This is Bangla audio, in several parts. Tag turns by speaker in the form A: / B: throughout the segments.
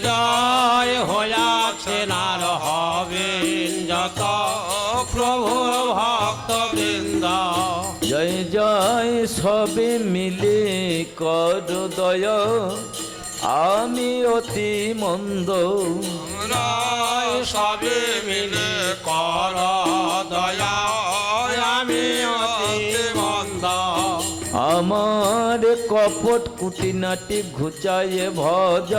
A: জয় হইয়াছেন আর হবেন যত প্রভুর ভক্তবৃন্দ।
B: জয় জয় সবে মিলে কর দয়, আমি অতি মন্দ।
A: সবে মিলে কর দয়া, আমি অতি মন্দ।
B: আমার কপট কুটিনাটি ঘুচায়ে ভজ,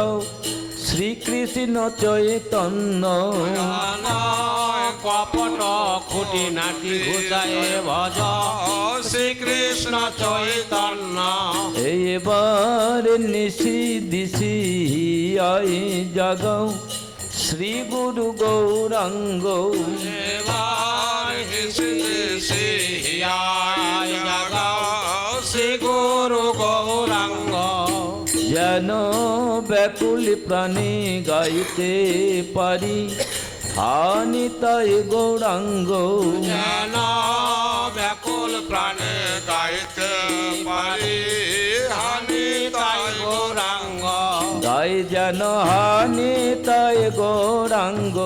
B: শ্রীকৃষ্ণ চৈতন্য।
A: কপট খুঁটিনাটি ঘুচায় ভজ শ্রীকৃষ্ণ চৈতন্য।
B: এইবার নিশি দিশি আই জাগাও, শ্রী গুরু গৌরাঙ্গ।
A: শ্রী গুরু গৌরাঙ্গ।
B: যেন ব্যাকুল প্রাণী গাইতে পারি, হানি তাই গৌরাঙ্গ।
A: যেন ব্যাকুল প্রাণে গাইতে পারি, হানি তাই গৌরাঙ্গ।
B: গাই যেন হানি তাই গৌরাঙ্গ।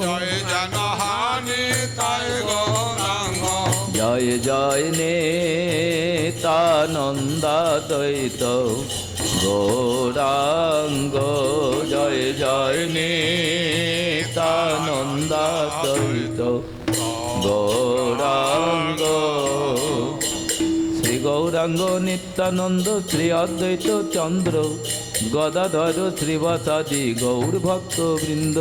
A: জয় যেন হানি তাই গৌরাঙ্গ।
B: জয় জয় নিত্যানন্দাদ্বৈত গৌরাঙ্গ। জয় জয় নিত্যানন্দাদ্বৈত গৌরাঙ্গ। শ্রী গৌরাঙ্গ নিত্যানন্দ শ্রী অদ্বৈত চন্দ্র, গদাধর শ্রীবাসাদি গৌর ভক্ত বৃন্দ।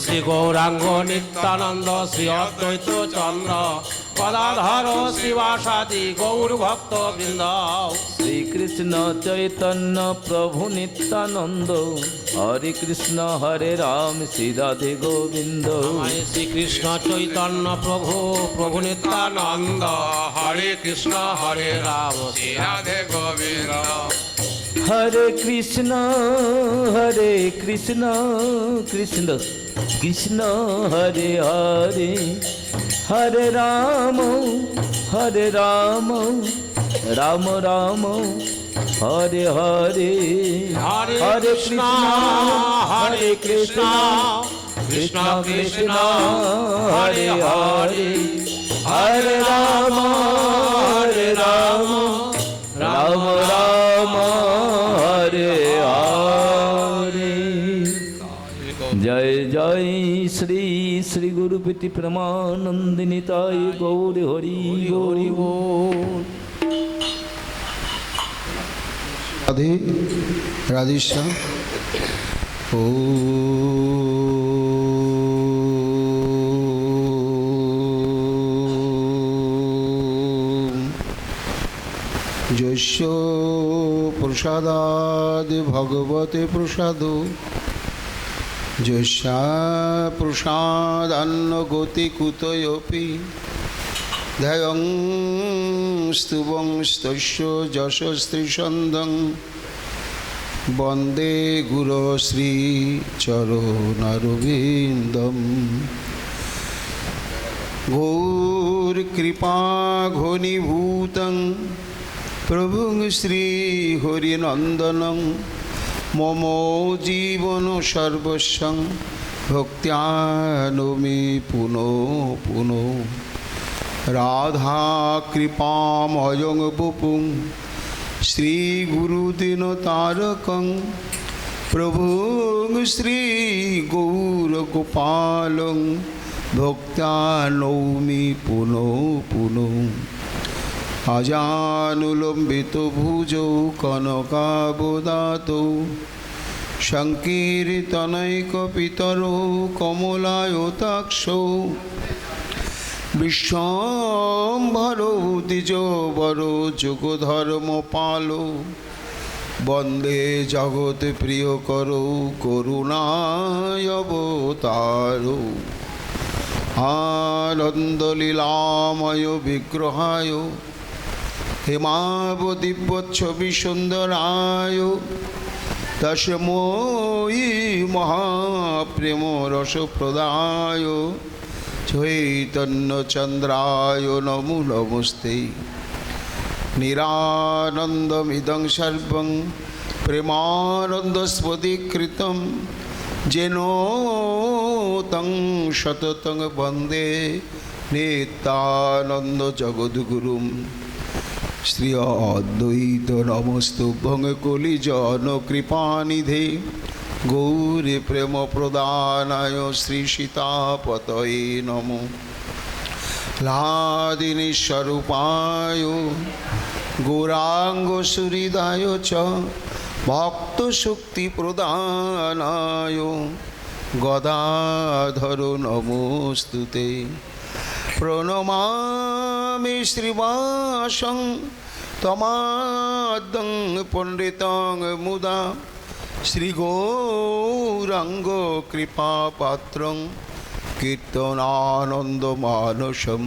A: শ্রী গৌরাঙ্গ নিত্যানন্দ শ্রী অদ্বৈত চন্দ্র, গদাধর শ্রীবাসাদি গৌর ভক্ত বৃন্দ।
B: শ্রীকৃষ্ণ চৈতন্য প্রভু নিত্যানন্দ, হরে কৃষ্ণ হরে রাম শ্রী রাধে গোবিন্দ।
A: শ্রীকৃষ্ণ চৈতন্য প্রভু প্রভু নিত্যানন্দ, হরে কৃষ্ণ হরে রাম শ্রী রাধে গোবিন্দ।
B: হরে কৃষ্ণ কৃষ্ণ কৃষ্ণ হরে হরে, হরে রাম রাম রাম হরে হরে।
A: হরে কৃষ্ণ হরে কৃষ্ণ কৃষ্ণ কৃষ্ণ হরে হরে,
B: হরে রাম রাম রাম হরে হরে। জয় জয় শ্রী শ্রী গুরু প্রীতি প্রেমানন্দিনী তাই গৌর হরি হরি বল।
C: রাধে রাধেশ্যাম। ও যস্য প্রসাদাদ ভগবতে প্রসাদ, যস্যা প্রসাদান্ন গতি কুতয়োপি, ধ্যায়ং স্তুবং স্তস্য যশস্ত্রীসন্ধং, বন্দে গুরু শ্রী চরণারবিন্দম। ঘোর কৃপা ঘনীভূতং প্রভুং শ্রী হরিনন্দনং, মম জীবন সর্বস্বং ভক্ত্যানমি পুনঃ পুনঃ। রাধা কৃপাময়ং বপুং শ্রী গুরুদিন তারকং, প্রভুং শ্রী গৌর গোপালং ভক্ত্যানৌমি পুনঃ পুনঃ। আজানুলম্বিত ভুজৌ কনকাবদাতৌ, সংকীর্তনৈকপিতরৌ কমলায়তাক্ষৌ, বিশ্বম্ভরৌ দ্বিজবরৌ যুগধর্মপালৌ, বন্দে জগৎ প্রিয়করৌ করুণায়বতারৌ। আনন্দলীলাময় বিগ্রহায় হেমাবদিব্যচ্ছবি সুন্দরায়, তস্मै মহাপ্রেম রসপ্রদায় চৈতন্যচন্দ্রায় নমো নমস্তে। নিরানন্দমিদং সর্বং প্রেমানন্দস্ফটিকৃতং যেন তং সততং বন্দে নিত্যানন্দ জগদ্গুরুম। শ্রী অদ্বৈত নমস্তুভ্যং কলিজন কৃপানিধে গৌরী প্রেম প্রদানায় শ্রী সীতাপতয়ে নমো। লাদিনী স্বরূপায় গৌরাঙ্গ সুহৃদায় চ ভক্ত শক্তি প্রদানায় গদাধর নমস্তুতে। প্রণমামি শ্রীবাসং তমাদং পণ্ডিতং মুদা শ্রীগৌরাঙ্গ কৃপাপাত্রং কীর্তনানন্দ মানসম।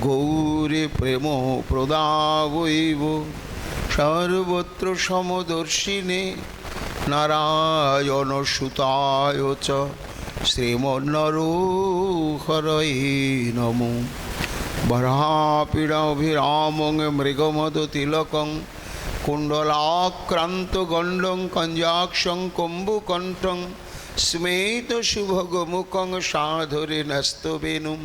C: গৌরে প্রেম প্রদাবৈব সর্বত্র সমদর্শিনে নারায়ণ সুতায় চ শ্রীমন্নরহরয়ে নমো। বরাপীড়াভিরামং মৃগমদতিলকং কুণ্ডলাক্রান্ত গণ্ডং কঞ্জাক্ষং কম্বুকণ্ঠং স্মেত শুভগমুখং সাধরে ন্যস্তবেনুম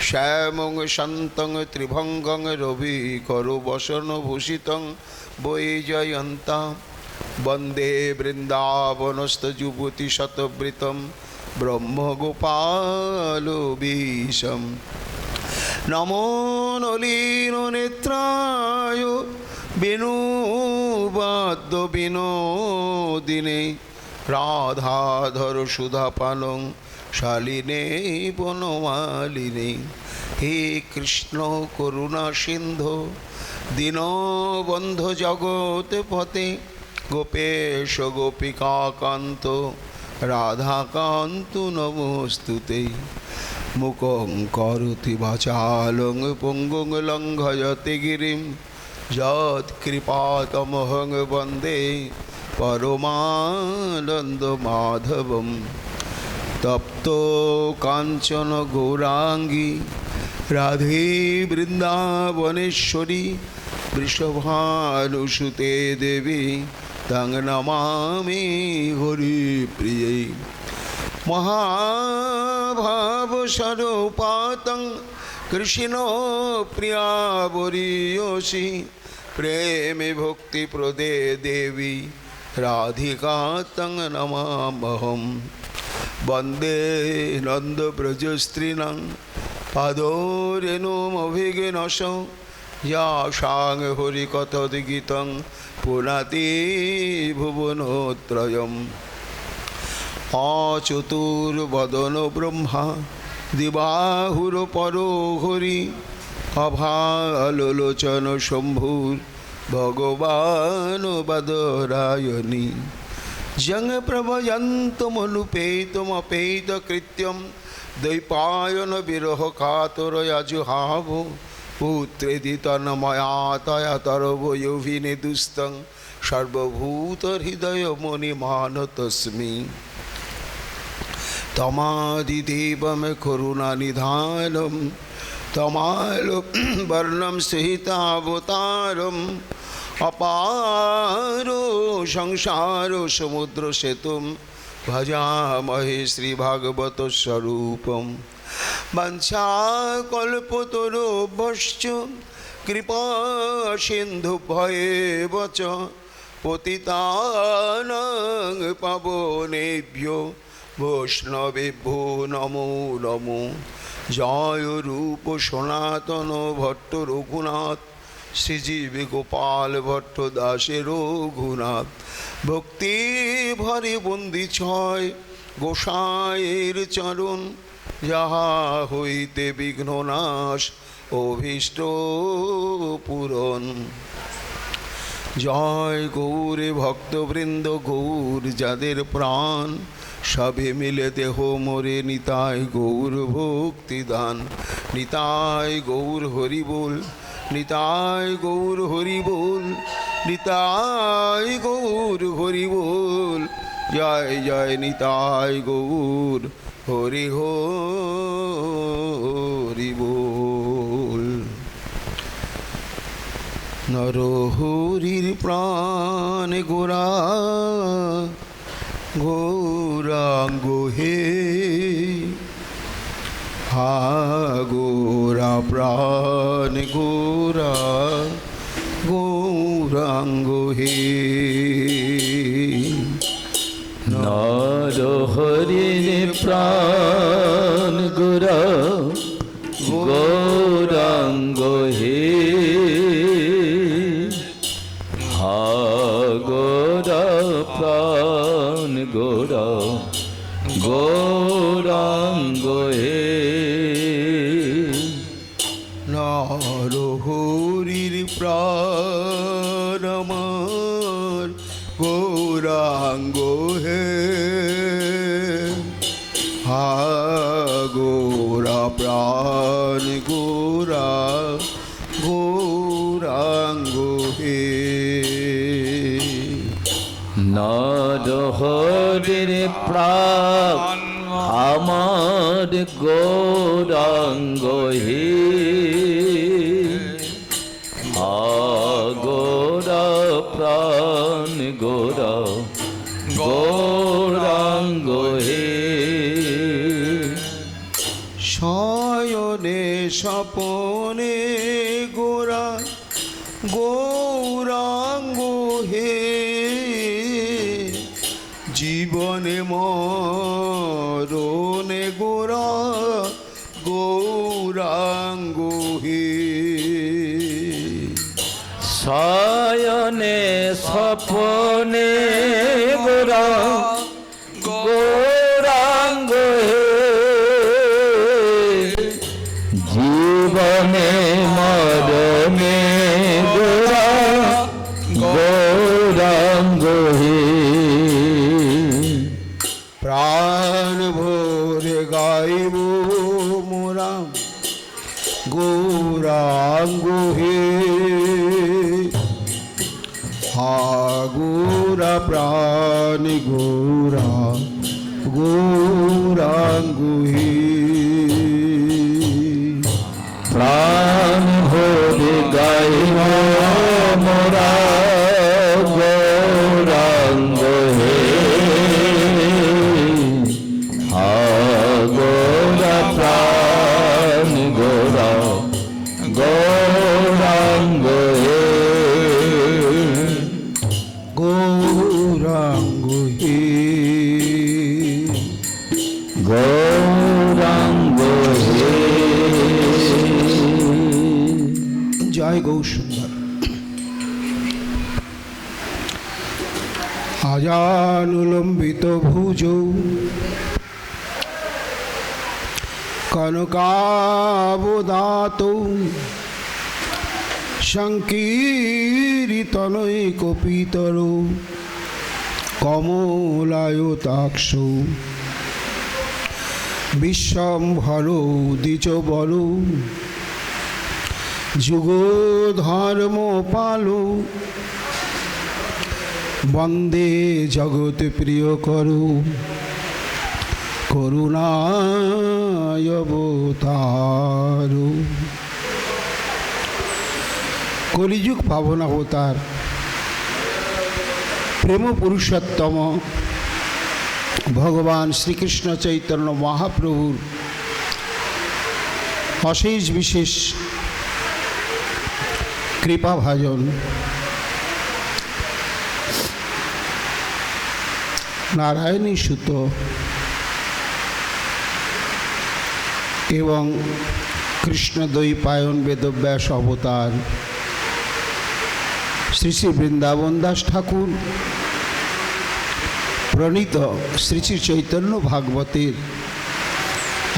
C: শ্যামং শান্তং ত্রিভঙ্গং রবিকরবসনভূষিতং বৈজয়ন্তাম বন্দে বৃন্দাবনস্থ যুবতী শতবৃতম ব্রহ্মগোপালবিশম। নমো নলিন নেত্রায় বেণুবাদ্য বিনোদিনে রাধাধর সুধাপানং শালিনে বনমালিনে। হে কৃষ্ণ করুণা সিন্ধু দীনবন্ধু জগৎপতে গোপেশ গোপিকাকান্ত রাধাকান্ত নমস্তুতে। মুখং করোতি বাচালং পঙ্গুং লঙ্ঘয়তে গিরিম যৎকৃপাতমহং বন্দে পরমানন্দ মাধবম। তপ্ত কাঞ্চন গৌরাঙ্গী রাধে বৃন্দাবনেশ্বরী বৃষভানুসুতে দেবী তং নমামি হরিপ্রিয়ে। মহাভাবস্বরূপাতং কৃষ্ণ প্রিয়া বরীয়সী প্রেমে ভক্তি প্রদে দেবী রাধিকা তং নমামহম। বন্দে নন্দ ব্রজস্ত্রীণং পাদোরেণুমভিঘ্নস ইয়াসাং হরিকথোদ্গীতং পুনাতি ভুবনোত্রয়ম। অচতুর্বদন ব্রহ্মা দিবাহুর পরো হরি অভালোচন শম্ভুর ভগবান বদরায়ণী। জং প্রভয়ন্তমনুপেতমপেত কৃত্যম দ্বৈপায়ন বিরহ কাতরয়াজুহাব পুত্রেদি তন্ময়া তয়া তরবয়োভিনে দুস্তং সর্বভূত হৃদয় মণিমান তস্মি। তমাদিদেবম করুণানিধানম তমাল বর্ণম সহিতাবতারম অপারো সংসার সমুদ্র সেতুম ভজামহে শ্রীভাগবত স্বরূপম। বাঞ্ছাকল্পতরুভ্যশ্চ কৃপা সিন্ধুভ্যেব চ পতিতানাং পাবনেভ্যো বৈষ্ণবেভ্যো নমো নমো। জয় রূপ সনাতন ভট্ট রঘুনাথ শ্রীজীব গোপাল ভট্ট দাসে রঘুনাথ। ভক্তি ভরে বন্দি ছয় গোসাইয়ের চরণ যাহা হইতে বিঘ্ননাশ অভীষ্ট পূরণ। জয় গৌরে ভক্তবৃন্দ গৌর যাদের প্রাণ সবে মিলে দেহ মোরে নিতাই গৌর ভক্তিদান। নিতাই গৌর হরি বল নিতাই গৌর হরি বল নিতাই গৌর হরি বল। জয় জয় নিতাই গৌর হরি হরি বল। নরহরির প্রাণ গোরা গৌরাঙ্গ হে হা গোরা প্রাণ গোরা গৌরাঙ্গ হে
B: নর হরির প্রাণ গোরা গৌরাঙ্গ হে হা গোরা প্রাণ গোরা গৌরাঙ্গ হে
C: নর হরির প্রাণ আমার গৌরাঙ্গ হে হা গোরা প্রাণ গোরা গৌরাঙ্গ হে
B: নর হরির প্রাণ আমার গৌরাঙ্গ হে গোরা প্রাণ গোরা গৌরাঙ্গ হে
C: শয়নে স্বপনে গোরা গৌরাঙ্গ হে জীবনে মরণে গোরা গৌরাঙ্গ হে
B: শয়নে স্বপনে গোরা গৌরাঙ্গ হে জীবনে মরণে গোরা গৌরাঙ্গ হে
C: প্রাণ ভরে গাইব মোরা গৌরাঙ্গ হে হা গোরা প্রাণ গোরা গৌরাঙ্গ হে
B: প্রাণ ভরে গাইব মোরা গৌরাঙ্গ হে হা গোরা প্রাণ গোরা গৌরাঙ্গ হে
C: গৌরাঙ্গ হে
B: গৌরাঙ্গ হে
C: জয় গৌসুন্দর। আজানুলম্বিত ভুজ কনকাবদাত সংকীর্তনৈকপিতর কমলায়তাক্ষ বিশ্বম্ভর দ্বিজ বল যুগ ধর্ম পালো বন্দে জগৎ প্রিয় করু করুণায় অবতার। কলিযুগ পাবন অবতার প্রেম পুরুষোত্তম ভগবান শ্রীকৃষ্ণ চৈতন্য মহাপ্রভুর অশেষ বিশেষ কৃপাভাজন নারায়ণী সুত এবং কৃষ্ণদ্বৈপায়ন বেদব্যাস অবতার শ্রী শ্রী বৃন্দাবন দাস ঠাকুর প্রণীত শ্রী শ্রী চৈতন্য ভাগবতের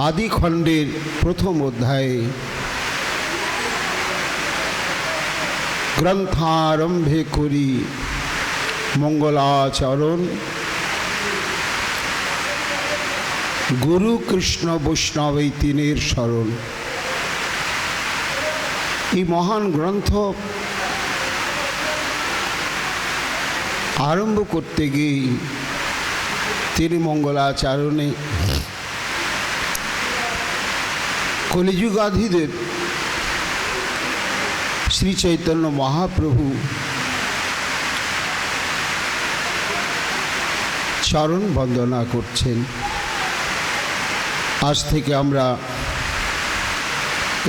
C: আদি খণ্ডের প্রথম অধ্যায়ে গ্রন্থারম্ভে করি মঙ্গলাচরণ গুরু কৃষ্ণ বৈষ্ণব এই তিনের স্মরণ। এই মহান গ্রন্থ আরম্ভ করতে গিয়ে তিনি মঙ্গলাচরণে কলিযুগাধিদেব শ্রী চৈতন্য মহাপ্রভু চরণ বন্দনা করছেন। আজ থেকে আমরা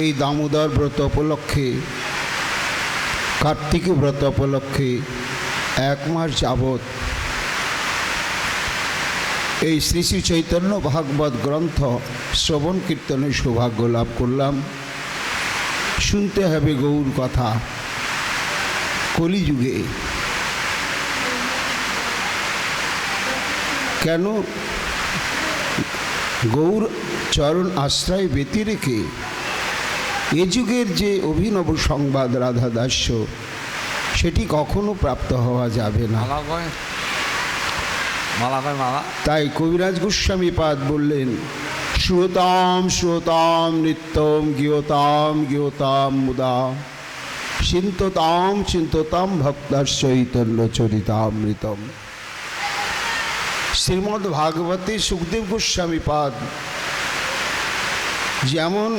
C: এই দামোদর ব্রত উপলক্ষে, কার্তিক ব্রত উপলক্ষে 1 মাস যাবৎ এই শ্রী শ্রী চৈতন্য ভাগবত গ্রন্থ শ্রবণ কীর্তনের সৌভাগ্য লাভ করলাম। শুনতে হবে গৌর কথা। কলিযুগে কেন গৌর চরণ আশ্রয় ব্যতি রেখে এ যুগের যে অভিনব সংবাদ রাধা দাস্য, সেটি কখনো প্রাপ্ত হওয়া যাবে না। তাই কবিরাজ গোস্বামী পাদ বললেন, শ্রুতাম শ্রোতাম নিত্যম গীয়তাম গীয়তাম মুদা চিন্ততাম চিন্ততাম ভক্তার চৈতন্য চরিতামৃতম। শ্রীমদ্ ভাগবতে সুখদেব গোস্বামী পাদ যেমন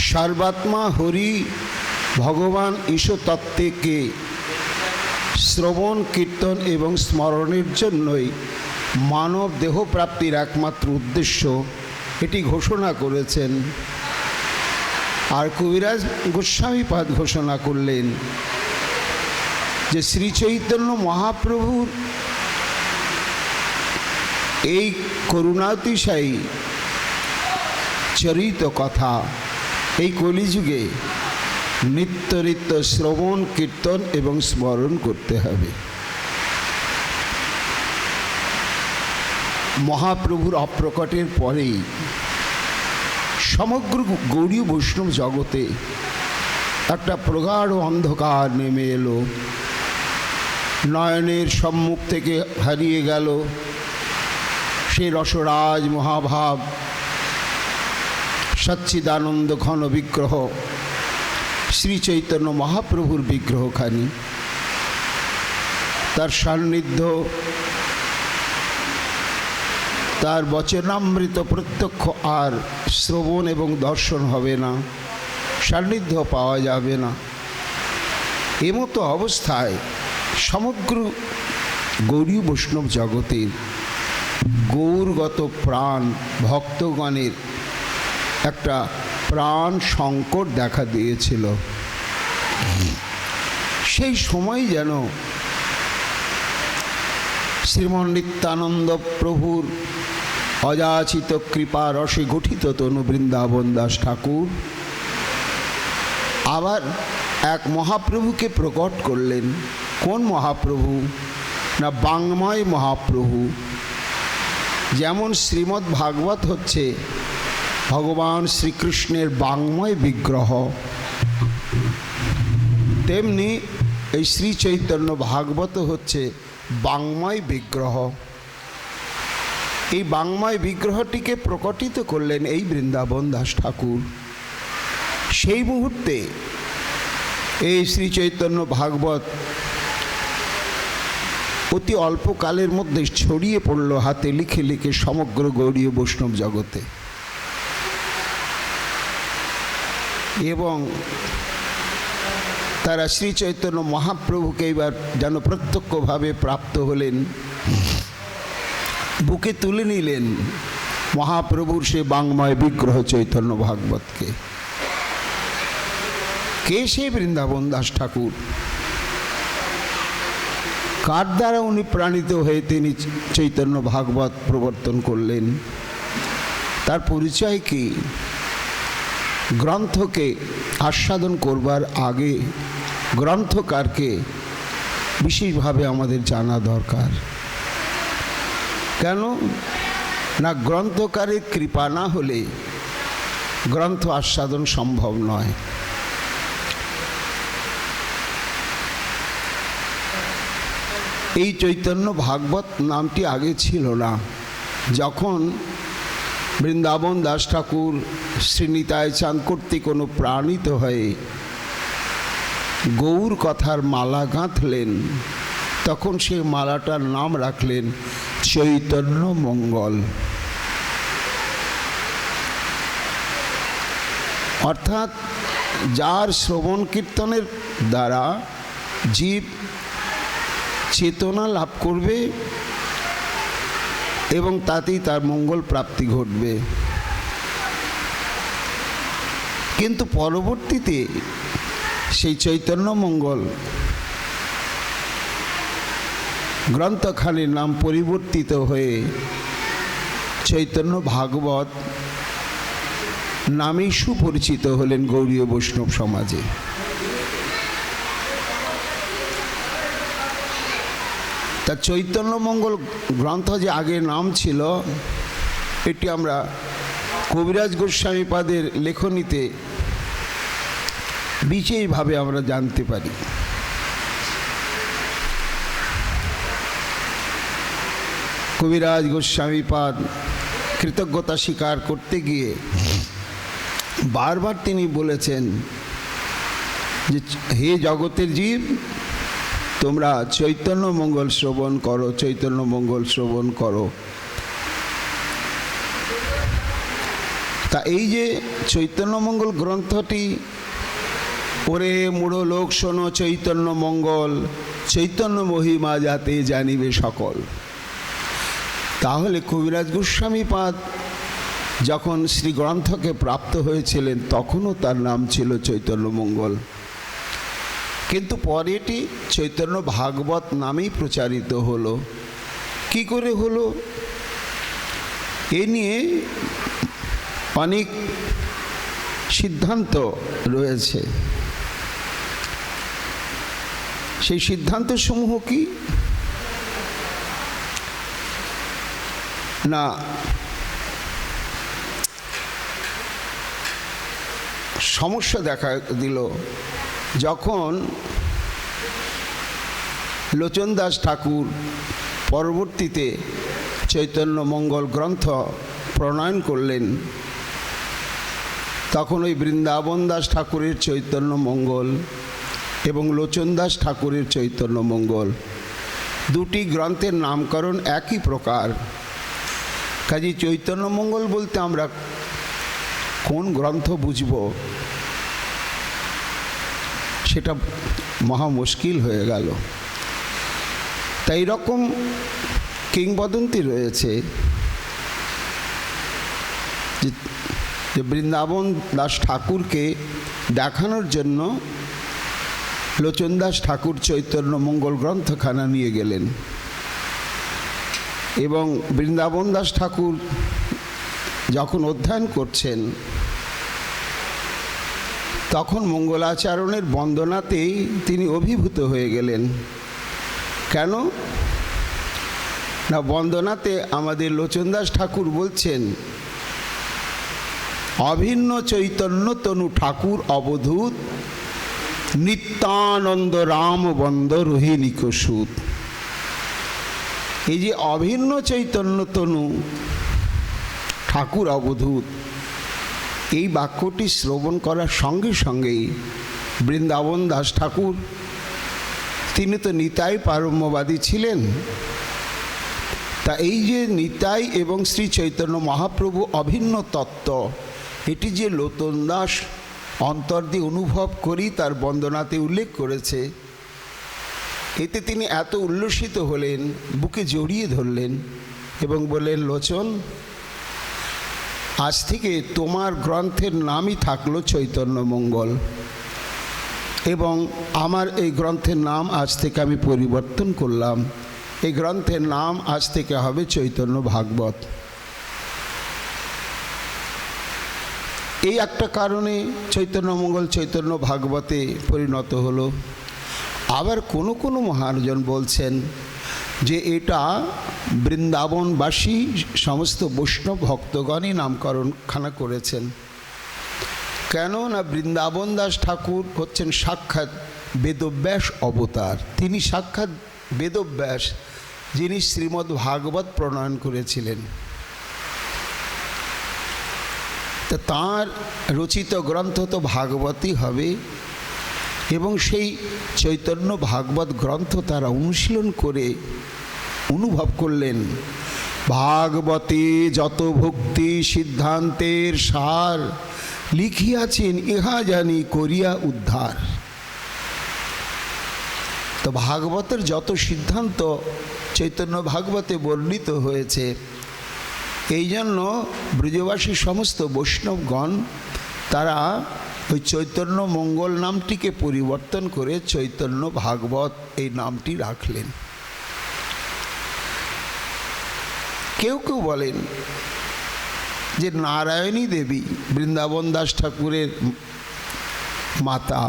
C: সর্বাত্মা হরি ভগবান ঈশ্বর তত্ত্বকে শ্রবণ কীর্তন এবং স্মরণের জন্যই মানব দেহ প্রাপ্তির একমাত্র উদ্দেশ্য এটি ঘোষণা করেছেন। আর কবিরাজ গোস্বামীপাদ ঘোষণা করলেন যে শ্রী চৈতন্য মহাপ্রভুর এই করুণাতিশয়ী চরিত কথা এই কলিযুগে নিত্য নিত্য শ্রবণ কীর্তন এবং স্মরণ করতে হবে। মহাপ্রভুর অপ্রকটের পরেই সমগ্র গৌড়ীয় বৈষ্ণব জগতে একটা প্রগাঢ় অন্ধকার নেমে এলো। নয়নের সম্মুখ থেকে হারিয়ে গেল সেই রসরাজ মহাভাব, সচ্চিদানন্দ ঘন বিগ্রহ শ্রী চৈতন্য মহাপ্রভুর বিগ্রহখানি। তার সান্নিধ্য, তার বচনামৃত প্রত্যক্ষ আর শ্রবণ এবং দর্শন হবে না, সান্নিধ্য পাওয়া যাবে না। এমতো অবস্থায় সমগ্র গৌড়ীয় বৈষ্ণব জগতের গৌরগত প্রাণ ভক্তগণের একটা প্রাণ সংকট দেখা দিয়েছিল। সেই সময় যেন শ্রীমন নিত্যানন্দ প্রভুর অযাচিত কৃপা রসে গঠিত তনু বৃন্দাবন দাস ঠাকুর আবার এক মহাপ্রভুকে প্রকট করলেন। কোন মহাপ্রভু? না, বাংময় মহাপ্রভু। যেমন শ্রীমদ্ ভাগবত হচ্ছে ভগবান শ্রীকৃষ্ণের বাংময় বিগ্রহ, তেমনি এই শ্রী চৈতন্য ভাগবত হচ্ছে বাংময় বিগ্রহ। এই বাংময় বিগ্রহটিকে প্রকটিত করলেন এই বৃন্দাবন দাস ঠাকুর। সেই মুহূর্তে এই শ্রী চৈতন্য ভাগবত অতি অল্পকালের মধ্যে ছড়িয়ে পড়ল হাতে লিখে লিখে সমগ্র গৌড়ীয় বৈষ্ণব জগতে। এবং তারা শ্রী চৈতন্য মহাপ্রভুকে এবার যেন প্রত্যক্ষভাবে প্রাপ্ত হলেন, বুকে তুলে নিলেন মহাপ্রভুর সে বাংময় বিগ্রহ চৈতন্য ভাগবতকে। কে সেই বৃন্দাবন দাস ঠাকুর? কার দ্বারা উনি প্রাণিত হয়ে তিনি চৈতন্য ভাগবত প্রবর্তন করলেন? তার পরিচয় কি? গ্রন্থকে আস্বাদন করবার আগে গ্রন্থকারকে বিশেষভাবে আমাদের জানা দরকার। কেন না, গ্রন্থকারের কৃপা না হলে গ্রন্থ আস্বাদন সম্ভব নয়। এই চৈতন্য ভাগবত নামটি আগে ছিল না। যখন বৃন্দাবন দাস ঠাকুর শ্রীনিতায় চাঁদ কর্তৃক অনুপ্রাণিত হয়ে গৌর কথার মালা গাঁথলেন, তখন সে মালাটার নাম রাখলেন চৈতন্য মঙ্গল। অর্থাৎ যার শ্রবণ কীর্তনের দ্বারা জীব চেতনা লাভ করবে এবং তাতেই তার মঙ্গল প্রাপ্তি ঘটবে। কিন্তু পরবর্তীতে সেই চৈতন্য মঙ্গল গ্রন্থখানির নাম পরিবর্তিত হয়ে চৈতন্য ভাগবত নামেই সুপরিচিত হলেন গৌড়ীয় বৈষ্ণব সমাজে। তা চৈতন্য মঙ্গল গ্রন্থ যে আগে নাম ছিল, এটি আমরা কবিরাজ গোস্বামীপাদের লেখনীতে বিশেষভাবে আমরা জানতে পারি। কবিরাজ গোস্বামীপাদ কৃতজ্ঞতা স্বীকার করতে গিয়ে বারবার তিনি বলেছেন যে হে জগতের জীব, তোমরা চৈতন্য মঙ্গল শ্রবণ করো, চৈতন্য মঙ্গল শ্রবণ করো। তা এই যে চৈতন্য মঙ্গল গ্রন্থটি, ওরে মূঢ় লোক শোনো চৈতন্য মঙ্গল, চৈতন্য মহিমা যাতে জানিবে সকল। তাহলে কবিরাজ গোস্বামীপাদ যখন শ্রী গ্রন্থকে প্রাপ্ত হয়েছিলেন তখনও তার নাম ছিল চৈতন্য মঙ্গল, কিন্তু পরে এটি চৈতন্য ভাগবত নামেই প্রচারিত হলো। কি করে হলো এ নিয়ে অনেক সিদ্ধান্ত রয়েছে। সেই সিদ্ধান্তসমূহ কি না, সমস্যা দেখা দিল যখন লোচন দাস ঠাকুর পরবর্তীতে চৈতন্য মঙ্গল গ্রন্থ প্রণয়ন করলেন, তখন ওই বৃন্দাবন দাস ঠাকুরের চৈতন্য মঙ্গল এবং লোচন দাস ঠাকুরের চৈতন্য মঙ্গল দুটি গ্রন্থের নামকরণ একই প্রকার। কাজে চৈতন্য মঙ্গল বলতে আমরা কোন গ্রন্থ বুঝব সেটা মহা মুশকিল হয়ে গেল। তাই রকম কিংবদন্তি রয়েছে যে বৃন্দাবন দাস ঠাকুরকে দেখানোর জন্য লোচন দাস ঠাকুর চৈতন্য মঙ্গল গ্রন্থখানা নিয়ে গেলেন, এবং বৃন্দাবন দাস ঠাকুর যখন অধ্যয়ন করছেন তখন মঙ্গলাচরণের বন্দনাতেই তিনি অভিভূত হয়ে গেলেন। কেন না, বন্দনাতে আমাদের লোচন দাস ঠাকুর বলছেন, অভিন্ন চৈতন্য তনু ঠাকুর অবধূত, নিত্যানন্দ রাম বন্দ রোহিণীক সুত। এই যে অভিন্ন চৈতন্য তনু ঠাকুর অবধূত, এই বাক্যটি শ্রবণ করার সঙ্গে সঙ্গেই বৃন্দাবন দাস ঠাকুর, তিনি তো নিতাই পারম্যবাদী ছিলেন। তা এই যে নিতাই এবং শ্রী চৈতন্য মহাপ্রভু অভিন্ন তত্ত্ব, এটি যে লোচন দাস অন্তর দিয়ে অনুভব করি তার বন্দনাতে উল্লেখ করেছে, এতে তিনি এত উল্লসিত হলেন, বুকে জড়িয়ে ধরলেন এবং বললেন, লোচন, আজ থেকে তোমার গ্রন্থের নামই থাকলো চৈতন্য মঙ্গল, এবং আমার এই গ্রন্থের নাম আজ থেকে আমি পরিবর্তন করলাম। এই গ্রন্থের নাম আজ থেকে হবে চৈতন্য ভাগবত। এই একটা কারণে চৈতন্য মঙ্গল চৈতন্য ভাগবতে পরিণত হলো। আবার কোনো কোনো মহাজন বলছেন যে এটা বৃন্দাবনবাসী সমস্ত বৈষ্ণব ভক্তগণই নামকরণখানা করেছেন। কেন না, বৃন্দাবন দাস ঠাকুর হচ্ছেন সাক্ষাৎ বেদব্যাস অবতার। তিনি সাক্ষাৎ বেদব্যাস, যিনি শ্রীমদ্ ভাগবত প্রণয়ন করেছিলেন। তা তাঁর রচিত গ্রন্থ তো ভাগবতই হবে, এবং সেই চৈতন্য ভাগবত গ্রন্থ তারা অনুশীলন করে অনুভব করলেন, ভাগবতে যত ভক্তি সিদ্ধান্তের সার, লিখিয়াছেন ইহা জানি করিয়া উদ্ধার। তো ভাগবতের যত সিদ্ধান্ত চৈতন্য ভাগবতে বর্ণিত হয়েছে, এই জন্য ব্রজবাসী সমস্ত বৈষ্ণবগণ তারা ওই চৈতন্য মঙ্গল নামটিকে পরিবর্তন করে চৈতন্য ভাগবত এই নামটি রাখলেন। কেউ কেউ বলেন যে নারায়ণী দেবী বৃন্দাবন দাস ঠাকুরের মাতা,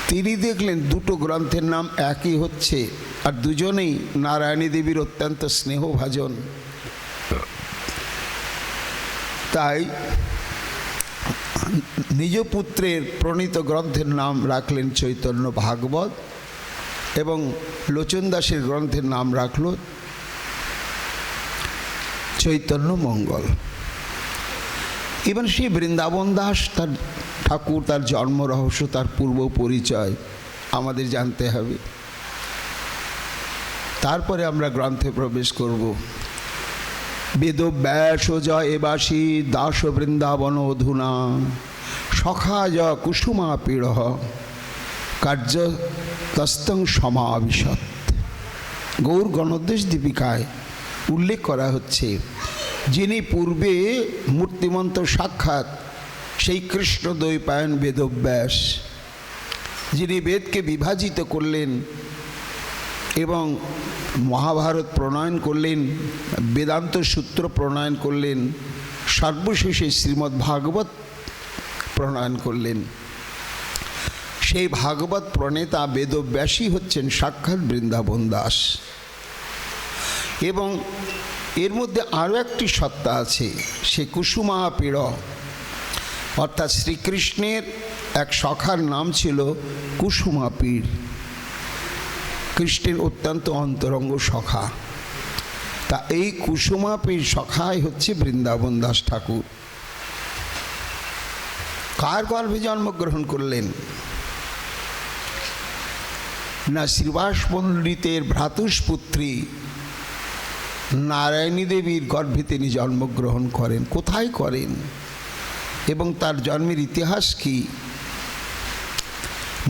C: তিনি দেখলেন দুটো গ্রন্থের নাম একই হচ্ছে, আর দুজনেই নারায়ণী দেবীর অত্যন্ত স্নেহভাজন, তাই নিজ পুত্রের প্রণীত গ্রন্থের নাম রাখলেন চৈতন্য ভাগবত এবং লোচন দাসের গ্রন্থের নাম রাখল চৈতন্য মঙ্গল। এবার সেই বৃন্দাবন দাস তার ঠাকুর, তার জন্ম রহস্য, তার পূর্ব পরিচয় আমাদের জানতে হবে। তারপরে আমরা গ্রন্থে প্রবেশ করব। বেদব্যাস জয় এবাসী দাস বৃন্দাবন অধুনা সখা য কুসুমা পীড় কার্য তস্তং সমাবিশত। গৌর গণোদ্দেশ দীপিকায় উল্লেখ করা হচ্ছে, যিনি পূর্বে মূর্তিমন্ত সাক্ষাৎ সেই কৃষ্ণ দ্বৈপায়ন বেদব্যাস, যিনি বেদকে বিভাজিত করলেন এবং মহাভারত প্রণয়ন করলেন, বেদান্ত সূত্র প্রণয়ন করলেন, সর্বশেষে শ্রীমদ্ ভাগবত প্রণয়ন করলেন, সেই ভাগবত প্রণেতা বেদব্যাসী হচ্ছেন সাক্ষাৎ বৃন্দাবন দাস। এবং এর মধ্যে আরও একটি সত্তা আছে, সে কুসুমা পীড়, অর্থাৎ শ্রীকৃষ্ণের এক সখার নাম ছিল কুসুমা পীড়, কৃষ্ণের অত্যন্ত অন্তরঙ্গ সখা। তা এই কুসুমা পীড় সখাই হচ্ছে বৃন্দাবন দাস ঠাকুর। কার গর্ভে জন্মগ্রহণ করলেন? না শ্রীবাস পণ্ডিতের ভ্রাতুষ্পুত্রী নারায়ণী দেবীর গর্ভে তিনি জন্মগ্রহণ করেন। কোথায় করেন এবং তার জন্মের ইতিহাস কি?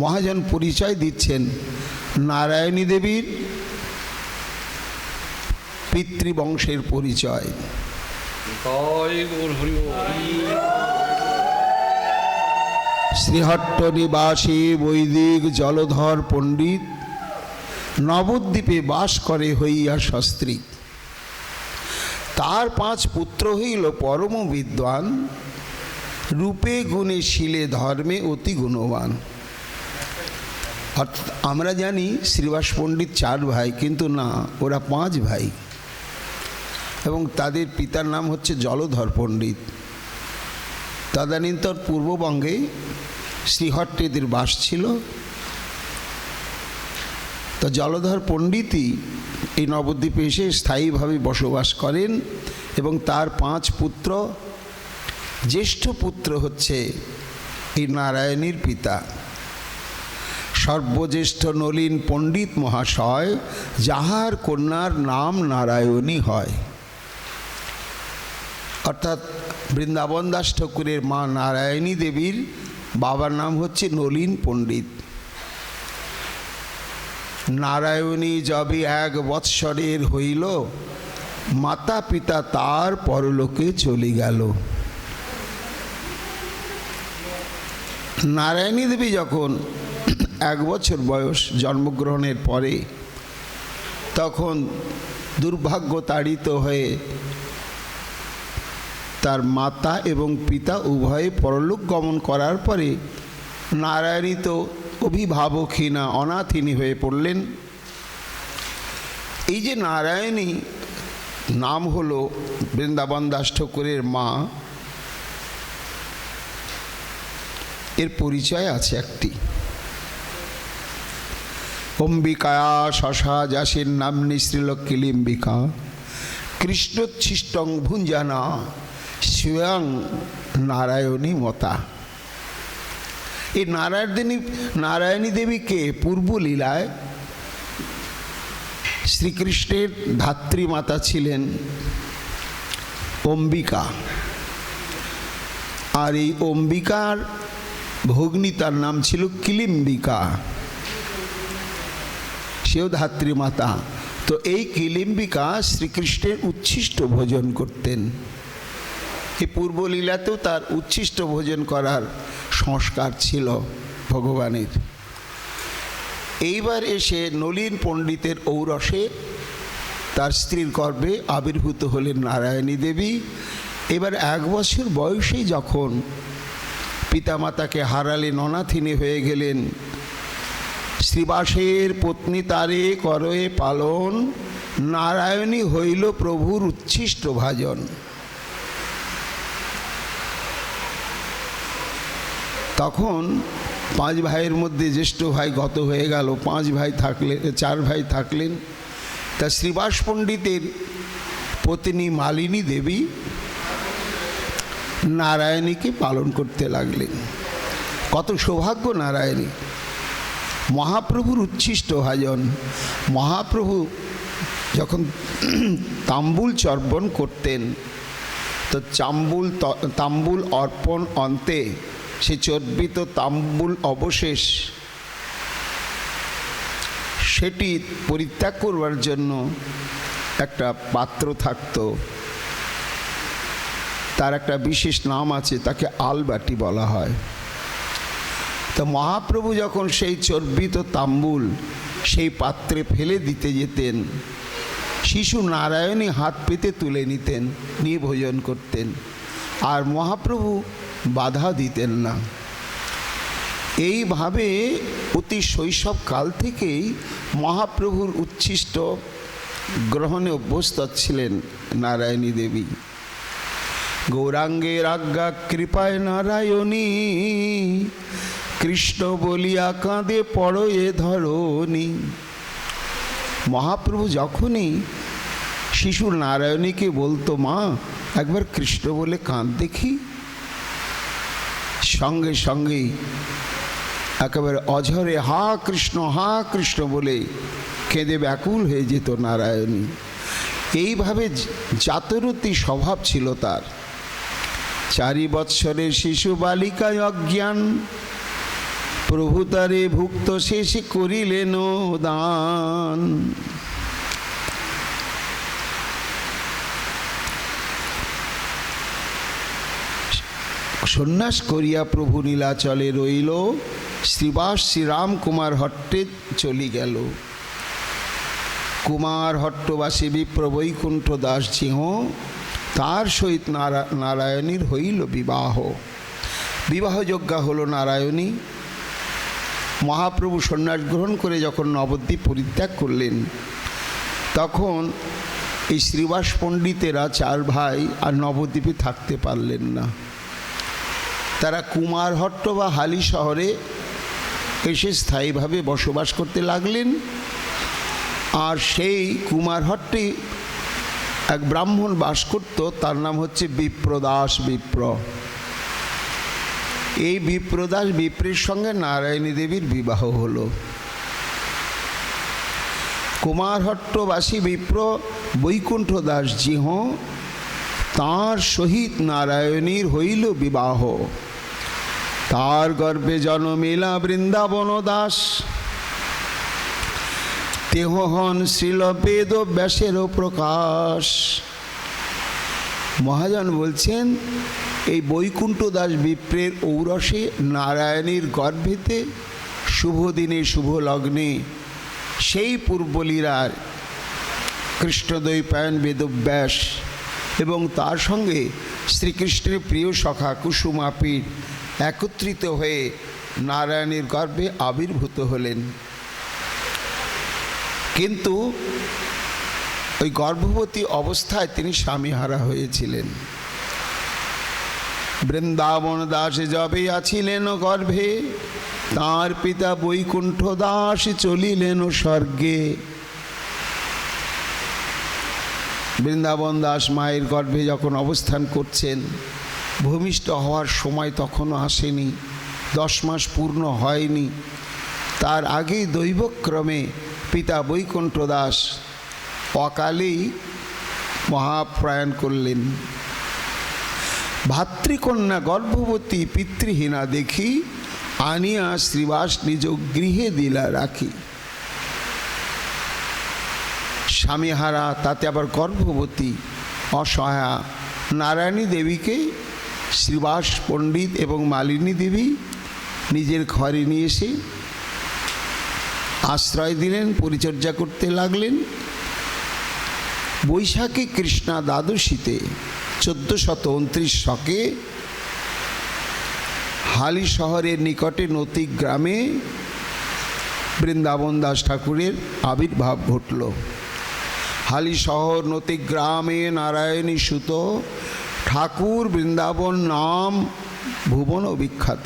C: মহাজন পরিচয় দিচ্ছেন নারায়ণী দেবীর পিতৃবংশের পরিচয়। শ্রীহট্ট নিবাসী বৈদিক জলধর পণ্ডিত নবদ্বীপে বাস করে হইয়া শাস্ত্রী। তার 5 পুত্র হইল পরম বিদ্বান, রূপে গুণে শীলে ধর্মে অতি গুণবান। অর্থাৎ আমরা জানি শ্রীবাস পণ্ডিত 4 ভাই, কিন্তু না, ওরা 5 ভাই এবং তাদের পিতার নাম হচ্ছে জলধর পণ্ডিত। তদানীন্তন পূর্ববঙ্গে শ্রীহট্টেদের বাস ছিল। তো জলধর পণ্ডিতই এই নবদ্বীপে এসে স্থায়ীভাবে বসবাস করেন এবং তার 5 পুত্র, জ্যেষ্ঠ পুত্র হচ্ছে এই নারায়ণীর পিতা সর্বজ্যেষ্ঠ নলিন পণ্ডিত মহাশয়, যাহার কন্যার নাম নারায়ণী হয়। অর্থাৎ বৃন্দাবন দাস ঠাকুরের মা নারায়ণী দেবীর বাবার নাম হচ্ছে নলিন পণ্ডিত। নারায়ণী যবে 1 বৎসরের হইল, মাতা পিতা তার পরলোকে চলে গেল। নারায়ণী দেবী যখন 1 বছর বয়স জন্মগ্রহণের পরে, তখন দুর্ভাগ্য তাড়িত হয়ে তার মাতা এবং পিতা উভয়ে পরলোক গমন করার পরে নারায়ণী তো অভিভাবকহীনা অনাথিনী হয়ে পড়লেন। এই যে নারায়ণী নাম হলো বৃন্দাবন দাস ঠাকুরের মা, এর পরিচয় আছে একটি। অম্বিকায়া শশা যাসের নাম্নী শ্রীলক্ষ্মীলিম্বিকা কৃষ্ণোচ্ছিষ্টং ভুঞ্জানা স্বয়ং নারায়ণী মতা। এই নারায়ণী দেবীকে পূর্বলীলায় শ্রীকৃষ্ণের ধাত্রীমাতা ছিলেন অম্বিকা, আর এই অম্বিকার ভগ্নী তার নাম ছিল কিলিম্বিকা, সেও ধাত্রীমাতা। তো এই কিলিম্বিকা শ্রীকৃষ্ণের উচ্ছিষ্ট ভোজন করতেন। এই পূর্বলীলাতেও তার উচ্ছিষ্ট ভোজন করার সংস্কার ছিল ভগবানের। এইবার এসে নলিন পণ্ডিতের ঔরসে তার স্ত্রীর গর্ভে আবির্ভূত হলেন নারায়ণী দেবী। এবার 1 বছর বয়সেই যখন পিতামাতাকে হারালেন, অনাথিনী হয়ে গেলেন, শ্রীবাসের পত্নী তারে করয়ে পালন, নারায়ণী হইল প্রভুর উচ্ছিষ্ট ভাজন। তখন 5 ভাইয়ের মধ্যে জ্যেষ্ঠ ভাই গত হয়ে গেল, 4 ভাই থাকলেন। তা শ্রীবাস পণ্ডিতের পত্নী মালিনী দেবী নারায়ণীকে পালন করতে লাগলেন। কত সৌভাগ্য নারায়ণী, মহাপ্রভুর উচ্ছিষ্ট ভাজন। মহাপ্রভু যখন তাম্বুল চর্বণ করতেন, তো তাম্বুল অর্পণ অন্তে সে চর্বিত তাম্বুল অবশেষ সেটি পরিত্যাগ করবার জন্য একটা পাত্র থাকত, তার একটা বিশেষ নাম আছে, তাকে আলবাটি বলা হয়। তো মহাপ্রভু যখন সেই চর্বিত তাম্বুল সেই পাত্রে ফেলে দিতে যেতেন, শিশু নারায়ণী হাত পেতে তুলে নিতেন, নিয়ে ভোজন করতেন, আর মহাপ্রভু বাধা দিতেন না। এইভাবে অতি শৈশবকাল থেকেই মহাপ্রভুর উচ্ছিষ্ট গ্রহণে অভ্যস্ত ছিলেন নারায়ণী দেবী। গৌরাঙ্গের আজ্ঞা কৃপায় নারায়ণী, কৃষ্ণ বলিয়া কাঁদে পড়য়ে ধরণী। মহাপ্রভু যখনই শিশু নারায়ণীকে বলতো, মা একবার কৃষ্ণ বলে কাঁদ দেখি, সঙ্গে সঙ্গেই একেবারে অঝরে হা কৃষ্ণ বলে কেঁদে ব্যাকুল হয়ে যেত নারায়ণী। এইভাবে জাতরতী স্বভাব ছিল তার। 4 বৎসরের শিশু বালিকায় অজ্ঞান, প্রভু তারে ভুক্ত শেষে করিলেন দান। সন্ন্যাস করিয়া প্রভু নীলাচলে রইল, শ্রীবাস শ্রীরাম কুমার হট্টে চলি গেল। কুমার হট্টবাসী বিপ্র বৈকুণ্ঠ দাস সিংহ, তার সহিত নারায়ণীর হইল বিবাহ। বিবাহযোগ্যা হলো নারায়ণী। মহাপ্রভু সন্ন্যাস গ্রহণ করে যখন নবদ্বীপ পরিত্যাগ করলেন, তখন এই শ্রীবাস পণ্ডিতেরা 4 ভাই আর নবদ্বীপে থাকতে পারলেন না। তারা কুমারহট্ট বা হালি শহরে এসে স্থায়ীভাবে বসবাস করতে লাগলেন। আর সেই কুমারহট্টে এক ব্রাহ্মণ বাস করত, তার নাম হচ্ছে বিপ্রদাস বিপ্র। এই বিপ্রদাস বিপ্রের সঙ্গে নারায়ণী দেবীর বিবাহ হলো। কুমারহট্টবাসী বিপ্র বৈকুণ্ঠ দাস জিহ, তাঁর সহিত নারায়ণীর হইল বিবাহ। তার গর্ভে জন্মিলা বৃন্দাবন দাস, তেহ হন শ্রীল বেদ ব্যাসেরও প্রকাশ। মহাজন বলছেন, এই বৈকুণ্ঠ দাস বিপ্রের ঔরসে নারায়ণীর গর্ভেতে শুভ দিনে শুভ লগ্নে সেই পূর্বলীলার কৃষ্ণদ্বৈপায়ন বেদব্যাস এবং তার সঙ্গে শ্রীকৃষ্ণের প্রিয় সখা কুসুমাপীর একত্রিত হয়ে নারায়ণীর গর্ভে আবির্ভূত হলেন। কিন্তু ওই গর্ভবতী অবস্থায় তিনি স্বামীহারা হয়েছিলেন। বৃন্দাবন দাস যবে আছিলেন গর্ভে, তাঁর পিতা বৈকুণ্ঠ দাস চলিলেন স্বর্গে। বৃন্দাবন দাস মায়ের গর্ভে যখন অবস্থান করছেন, ভূমিষ্ঠ হওয়ার সময় তখনও আসেনি, 10 মাস পূর্ণ হয়নি। তার আগেই দৈবক্রমে পিতা বৈকুণ্ঠ দাস অকালেই মহাপ্রয়াণ করলেন। ভাতৃকন্যা গর্ভবতী পিতৃহীনা দেখি, আনিয়া শ্রীবাস নিজ গৃহে দিলা রাখি। স্বামীহারা, তাতে আবার গর্ভবতী অসহায়া নারায়ণী দেবীকে শ্রীবাস পণ্ডিত এবং মালিনী দেবী নিজের ঘরে নিয়ে এসে আশ্রয় দিলেন, পরিচর্যা করতে লাগলেন। বৈশাখী কৃষ্ণা দ্বাদশীতে 1429 শকে হালি শহরের নিকটে নতিক গ্রামে বৃন্দাবন দাস ঠাকুরের আবির্ভাব ঘটল। হালি শহর নতিক গ্রামে নারায়ণী সুত ঠাকুর বৃন্দাবন নাম ভুবন বিখ্যাত।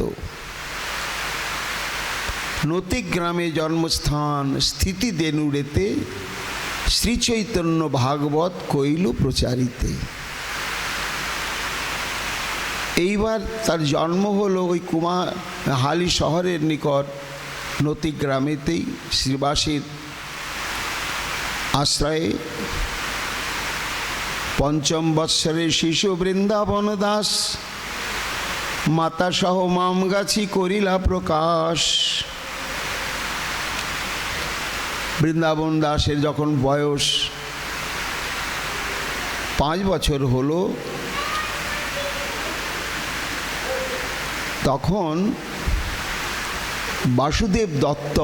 C: নতিক গ্রামে জন্মস্থান, স্থিতি দেনুড়েতে শ্রীচৈতন্য ভাগবত কইল প্রচারিতে। এইবার তার জন্ম হলো ওই হালি শহরের নিকট নতিক গ্রামেতেই শ্রীবাসীর আশ্রয়ে। পঞ্চম বৎসরের শিশু বৃন্দাবন দাস মাতা সহ মামগাছি করিলা প্রকাশ। বৃন্দাবন দাসের যখন বয়স 5 বছর হলো, তখন বাসুদেব দত্ত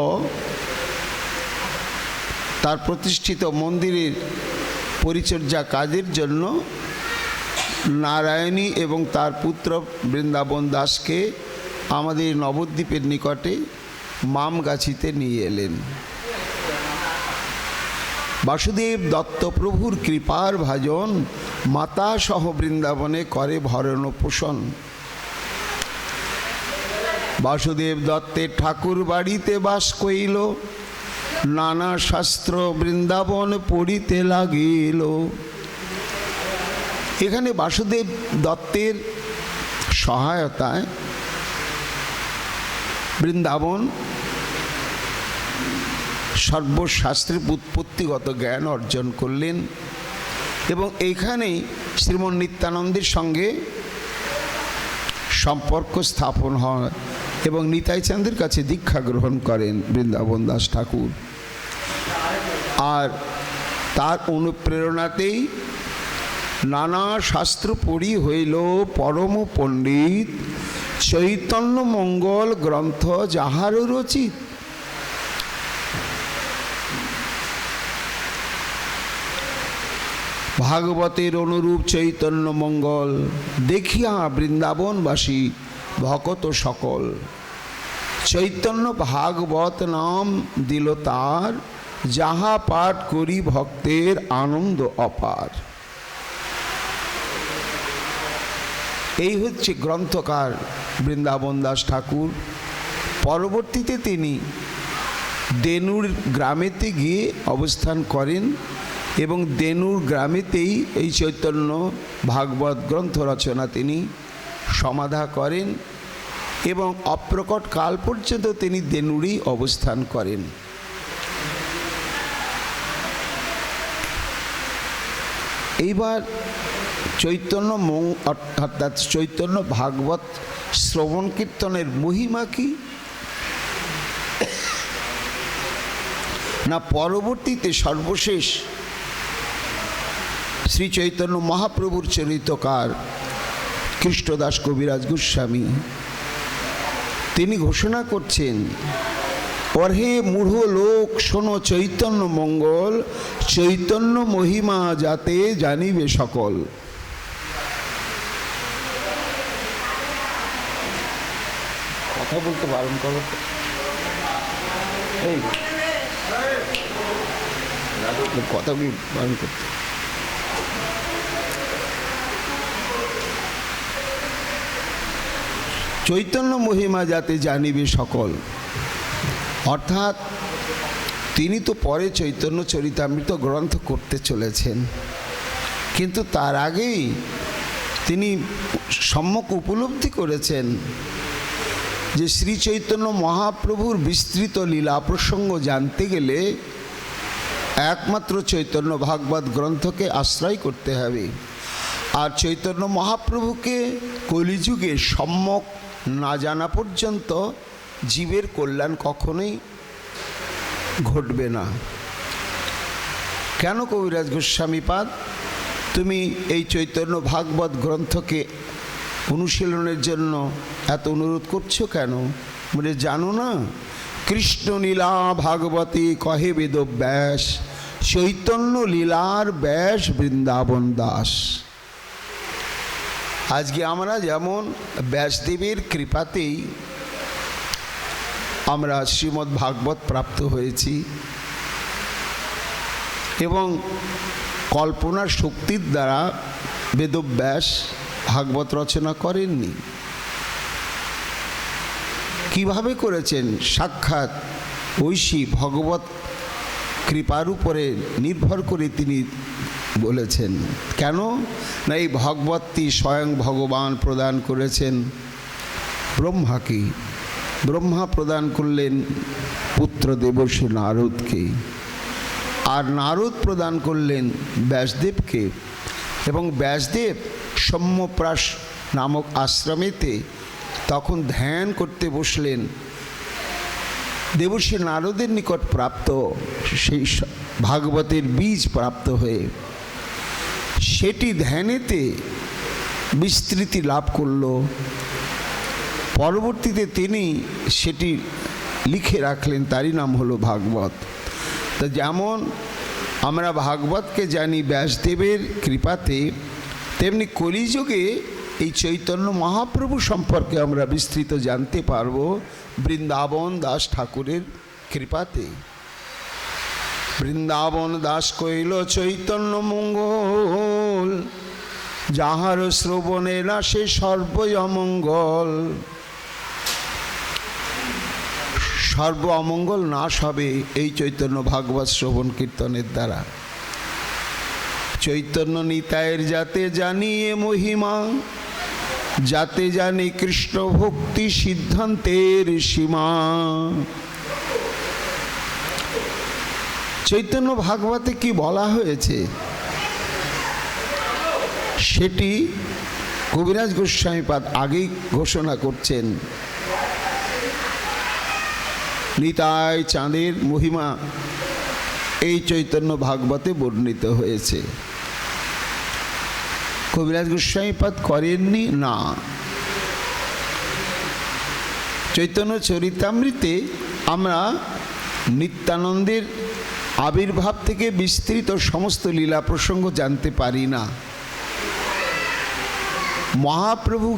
C: তার প্রতিষ্ঠিত মন্দিরের পরিচর্যা কাজের জন্য নারায়ণী এবং তার পুত্র বৃন্দাবন দাসকে আমাদের নবদ্বীপের নিকটে মামগাছিতে নিয়ে এলেন। বাসুদেব দত্ত প্রভুর কৃপার ভাজন মাতা সহ বৃন্দাবনে করে ভরণ পোষণ। বাসুদেব দত্তের ঠাকুর বাড়িতে বাস কইল, নানা শাস্ত্র বৃন্দাবন পড়িতে লাগিল। এখানে বাসুদেব দত্তের সহায়তায় বৃন্দাবন সর্বশাস্ত্রের উৎপত্তিগত জ্ঞান অর্জন করলেন এবং এইখানেই শ্রীমন নিত্যানন্দের সঙ্গে সম্পর্ক স্থাপন হয় এবং নিতাই চাঁদের কাছে দীক্ষা গ্রহণ করেন বৃন্দাবন দাস ঠাকুর। আর তার অনুপ্রেরণাতেই নানা শাস্ত্র পড়ি হইল পরম পণ্ডিত, চৈতন্য মঙ্গল গ্রন্থ যাহার রচিত। ভাগবতের অনুরূপ চৈতন্য মঙ্গল দেখিয়া বৃন্দাবনবাসী ভকত সকল। চৈতন্য ভাগবত নাম দিল তার, যাহা পাঠ করি ভক্তের আনন্দ অপার। এই হচ্ছে গ্রন্থকার বৃন্দাবন দাস ঠাকুর। পরবর্তীতে তিনি দেনুর গ্রামেতে গিয়ে অবস্থান করেন এবং দেনুর গ্রামেতেই এই চৈতন্য ভাগবত গ্রন্থ রচনা তিনি সমাধা করেন এবং অপ্রকট কাল পর্যন্ত তিনি দেনুরেই অবস্থান করেন। এইবার চৈতন্য অর্থাৎ চৈতন্য ভাগবত শ্রবণ কীর্তনের মহিমা কি না, পরবর্তীতে সর্বশেষ শ্রী চৈতন্য মহাপ্রভুর চরিতকার কৃষ্ণদাস কবিরাজ গোস্বামী তিনি ঘোষণা করছেন, পরহে মূঢ় লোক শোনো চৈতন্য মঙ্গল, চৈতন্য মহিমা যাতে জানিবে সকল। কথা বলতে বারণ করো, এই কথাগুলো বারণ করতে। চৈতন্য মহিমা যাতে জানিবে সকল, অর্থাৎ তিনি তো পরে চৈতন্য চরিতামৃত গ্রন্থ করতে চলেছেন, কিন্তু তার আগেই তিনি সম্যক উপলব্ধি করেছেন যে শ্রী চৈতন্য মহাপ্রভুর বিস্তৃত লীলা প্রসঙ্গ জানতে গেলে একমাত্র চৈতন্য ভাগবত গ্রন্থকে আশ্রয় করতে হবে। আর চৈতন্য মহাপ্রভুকে কলিযুগে সম্যক না জানা পর্যন্ত জীবের কল্যাণ কখনোই ঘটবে না। কেন কবিরাজ গোস্বামীপাদ তুমি এই চৈতন্য ভাগবত গ্রন্থকে অনুশীলনের জন্য এত অনুরোধ করছো কেন? বলে জানো না, কৃষ্ণ লীলা ভাগবতী কহে বেদব্যাস, চৈতন্য লীলার ব্যাস বৃন্দাবন দাস। আজকে আমরা যেমন ব্যাসদেবের কৃপাতেই আমরা শ্রীমদ্ ভাগবত প্রাপ্ত হয়েছি এবং কল্পনার শক্তির দ্বারা বেদব্যাস ভাগবত রচনা করেননি। কিভাবে করেছেন? সাক্ষাৎ ঐশী ভগবত কৃপার উপরে নির্ভর করে তিনি বলেছেন। কেন না, এই ভগবতটি স্বয়ং ভগবান প্রদান করেছেন ব্রহ্মাকে। ব্রহ্মা প্রদান করলেন পুত্র দেবর্ষি নারদকে, আর নারদ প্রদান করলেন ব্যাসদেবকে। এবং ব্যাসদেব সৌম্যপ্রাস নামক আশ্রমেতে তখন ধ্যান করতে বসলেন। দেবর্ষি নারদের নিকট প্রাপ্ত সেই ভাগবতের বীজ প্রাপ্ত হয়ে সেটি ধ্যানেতে বিস্তৃতি লাভ করল। পরবর্তীতে তিনি সেটি লিখে রাখলেন, তারই নাম হলো ভাগবত। তো যেমন আমরা ভাগবতকে জানি ব্যাসদেবের কৃপাতে, তেমনি কলিযুগে এই চৈতন্য মহাপ্রভু সম্পর্কে আমরা বিস্তৃত জানতে পারব বৃন্দাবন দাস ঠাকুরের কৃপাতে। বৃন্দাবন দাস কইল চৈতন্য মঙ্গল, যাহার শ্রবণে না সে সর্বই অমঙ্গল। সর্ব অমঙ্গল নাশ হবে এই চৈতন্য ভাগবত শ্রবণ কীর্তনের দ্বারা। চৈতন্য নিতায়ের যাতে জানিয়ে মহিমা, যাতে জানি কৃষ্ণ ভক্তি সিদ্ধান্তের সীমা। চৈতন্য ভাগবতে কি বলা হয়েছে সেটি কবিরাজ গোস্বামীপাদ আগেই ঘোষণা করছেন। নিতাই চাঁদের মহিমা এই চৈতন্য ভাগবতে বর্ণিত হয়েছে। কবিরাজ গোস্বামীপাদ করেননি না। চৈতন্য চরিতামৃতে আমরা নিত্যানন্দের আবির্ভাব থেকে বিস্তৃত সমস্ত লীলা প্রসঙ্গ জানতে পারি না। মহাপ্রভু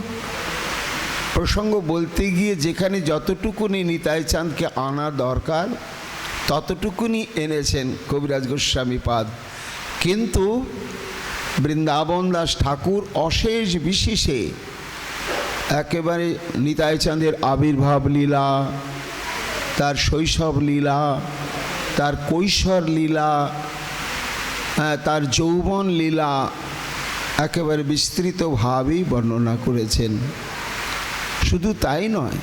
C: প্রসঙ্গ বলতে গিয়ে যেখানে যতটুকুনি নিতাই চাঁদকে আনা দরকার ততটুকুনি এনেছেন কবিরাজ গোস্বামীপাদ। কিন্তু বৃন্দাবন দাস ঠাকুর অশেষ বিশেষে একেবারে নিতাই চাঁদের আবির্ভাব লীলা, তার শৈশব লীলা, তার কৈশোর লীলা, তার যৌবন লীলা একেবারে বিস্তৃতভাবেই বর্ণনা করেছেন। শুধু তাই নয়,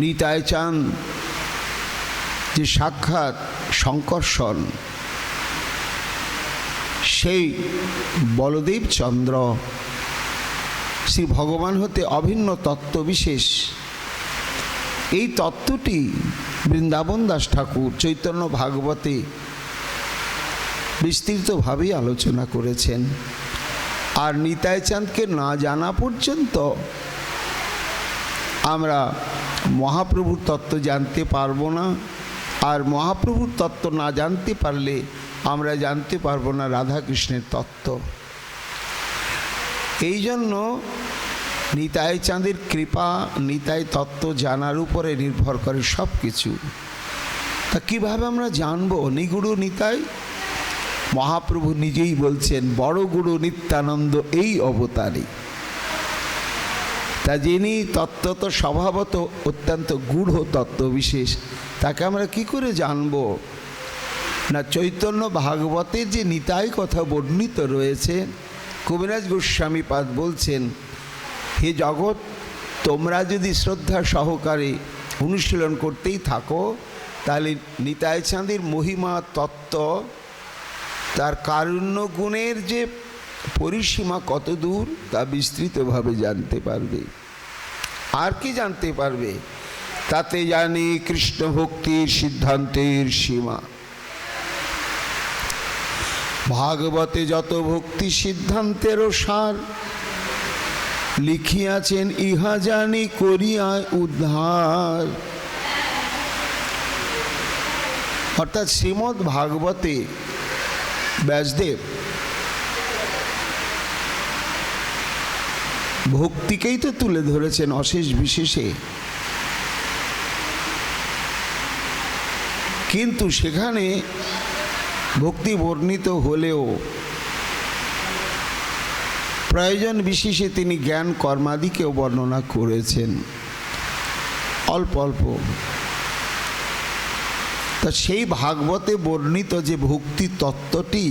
C: নিতাই চাঁদ যে সাক্ষাৎ শঙ্কর্ষণ, সেই বলদেব চন্দ্র শ্রী ভগবান হতে অভিন্ন তত্ত্ববিশেষ, এই তত্ত্বটি বৃন্দাবন দাস ঠাকুর চৈতন্য ভাগবতে বিস্তৃতভাবেই আলোচনা করেছেন। আর নিতাই চাঁদকে না জানা পর্যন্ত আমরা মহাপ্রভুর তত্ত্ব জানতে পারবো না। আর মহাপ্রভুর তত্ত্ব না জানতে পারলে আমরা জানতে পারবো না রাধাকৃষ্ণের তত্ত্ব। এই জন্য নিতাই চাঁদের কৃপা, নিতাই তত্ত্ব জানার উপরে নির্ভর করে সব কিছু। তা কীভাবে আমরা জানবো নিগুড় নিতাই? মহাপ্রভু নিজেই বলছেন, বড় গুরু নিত্যানন্দ এই অবতারে। তা যিনি তত্ত্বত স্বভাবত অত্যন্ত গূঢ় তত্ত্ব বিশেষ, তাকে আমরা কি করে জানব? না, চৈতন্য ভাগবতে যে নিতাই কথা বর্ণিত রয়েছে, কবিরাজ গোস্বামীপাদ বলছেন, হে জগৎ, তোমরা যদি শ্রদ্ধা সহকারে অনুশীলন করতেই থাকো, তাহলে নিতাই চাঁদের মহিমা তত্ত্ব, তার কারুণ্য গুণের যে পরিসীমা কত দূর তা বিস্তৃতভাবে জানতে পারবে। আর কি জানতে পারবে? তাতে জানি কৃষ্ণ ভক্তির সিদ্ধান্তের সীমা। ভাগবতে যত ভক্তি সিদ্ধান্তেরও সার, লিখিয়াছেন ইহা জানি করিয়া উদ্ধার। অর্থাৎ শ্রীমদ্ ভাগবতে ব্যাসদেব ভক্তিকেই তো তুলে ধরেছেন অশেষ বিশেষে, কিন্তু সেখানে ভক্তি বর্ণিত হলেও প্রয়োজন বিশেষে তিনি জ্ঞান কর্মাদিকেও বর্ণনা করেছেন অল্প অল্প। তা সেই ভাগবতে বর্ণিত যে ভক্তি তত্ত্বটি,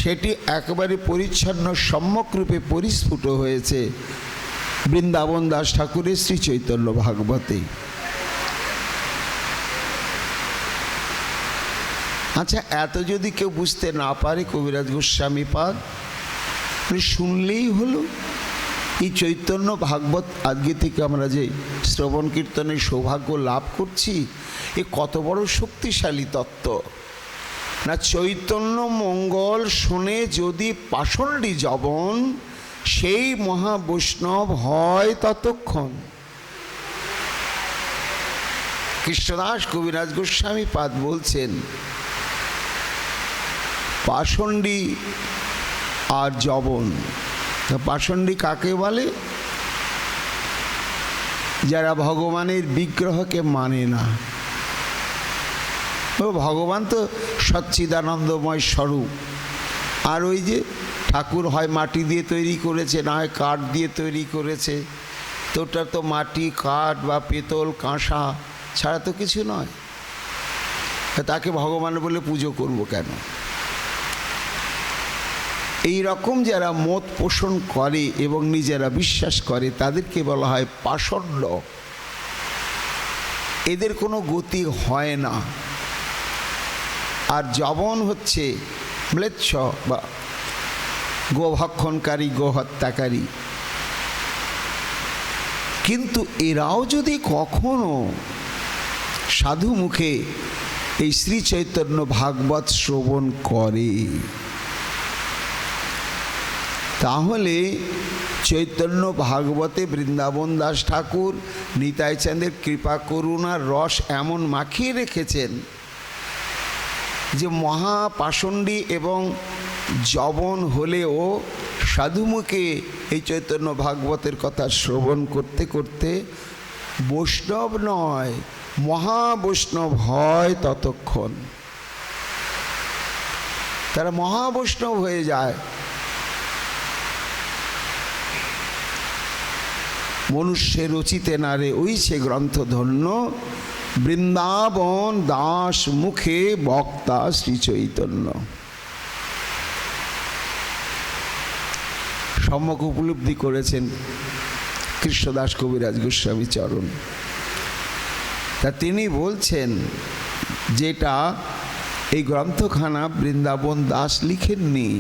C: সেটি একেবারে পরিচ্ছন্ন সম্যকরূপে পরিস্ফুট হয়েছে বৃন্দাবন দাস ঠাকুরের শ্রী চৈতন্য ভাগবতে। আচ্ছা, এত যদি কেউ বুঝতে না পারে কবিরাজ গোস্বামী পাদ, শুনলেই হলো। এই চৈতন্য ভাগবত আজকে থেকে আমরা যে শ্রবণ কীর্তনের সৌভাগ্য লাভ করছি, এ কত বড় শক্তিশালী তত্ত্ব না। চৈতন্য মঙ্গল শুনে যদি পাষণ্ডী যবন, সেই মহাবৈষ্ণব হয় ততক্ষণ। কৃষ্ণদাস কবিরাজ গোস্বামী পাদ বলছেন, পাষণ্ডী আর যবন। পাষণ্ডী কাকে বলে? যারা ভগবানের বিগ্রহকে মানে না। ও ভগবান তো সচ্চিদানন্দময় স্বরূপ, আর ওই যে ঠাকুর হয় মাটি দিয়ে তৈরি করেছে, না হয় কাঠ দিয়ে তৈরি করেছে, তো ওটা তো মাটি, কাঠ বা পেতল কাঁসা ছাড়া তো কিছু নয়। তাকে ভগবান বলে পুজো করব কেন? এই রকম যারা মত পোষণ করে এবং নিজেরা বিশ্বাস করে, তাদেরকে বলা হয় পাষণ্ড। এদের কোনো গতি হয় না। আর যবন হচ্ছে ম্লেচ্ছ বা গোভক্ষণকারী, গোহত্যাকারী। কিন্তু এরাও যদি কখনো সাধু মুখে এই শ্রী চৈতন্য ভাগবত শ্রবণ করে, তাহলে চৈতন্য ভাগবতে বৃন্দাবন দাস ঠাকুর নিতাই চাঁদের কৃপা করুণার রস এমন মাখিয়ে রেখেছেন যে মহাপাষণ্ডী এবং যবন হলেও সাধুমুখে এই চৈতন্য ভাগবতের কথা শ্রবণ করতে করতে বৈষ্ণব নয়, মহাবৈষ্ণব হয় ততক্ষণ। তারা মহাবৈষ্ণব হয়ে যায়। মনুষ্যে রচিতে নারে ওই সে গ্রন্থ ধন্য, বৃন্দাবন দাস মুখে বক্তা শ্রী চৈতন্য। সম্যক উপলব্ধি করেছেন কৃষ্ণদাস কবিরাজ গোস্বামী চরণ। তা তিনি বলছেন, যেটা এই গ্রন্থখানা বৃন্দাবন দাস লিখেননি,